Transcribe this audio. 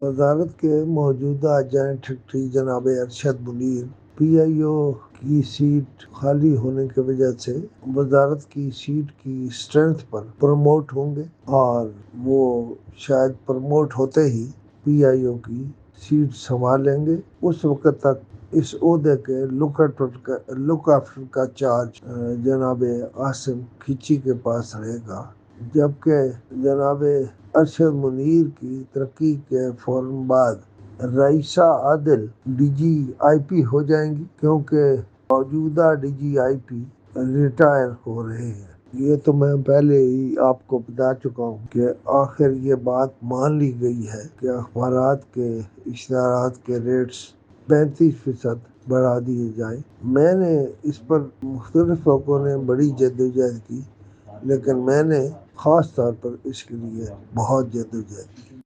وزارت کے موجودہ جوائنٹ سیکرٹری جناب ارشد منیر پی آئی او کی سیٹ خالی ہونے کی وجہ سے وزارت کی سیٹ کی اسٹرینتھ پر پروموٹ ہوں گے، اور وہ شاید پروموٹ ہوتے ہی پی آئی او کی سیٹ سنبھال لیں گے۔ اس وقت تک اس عہدے کے لک آفٹر کا چارج جناب عاصم کھچی کے پاس رہے گا، جبکہ جناب ارشد منیر کی ترقی کے فوراً بعد رئیسہ عادل ڈی جی آئی پی ہو جائیں گی، کیونکہ موجودہ ڈی جی آئی پی ریٹائر ہو رہے ہیں۔ یہ تو میں پہلے ہی آپ کو بتا چکا ہوں کہ آخر یہ بات مان لی گئی ہے کہ اخبارات کے اشتہارات کے ریٹس 35% بڑھا دیے جائیں۔ میں نے اس پر مختلف لوگوں نے بڑی جدوجہد کی، لیکن میں نے خاص طور پر اس کے لیے بہت جدوجہد کی۔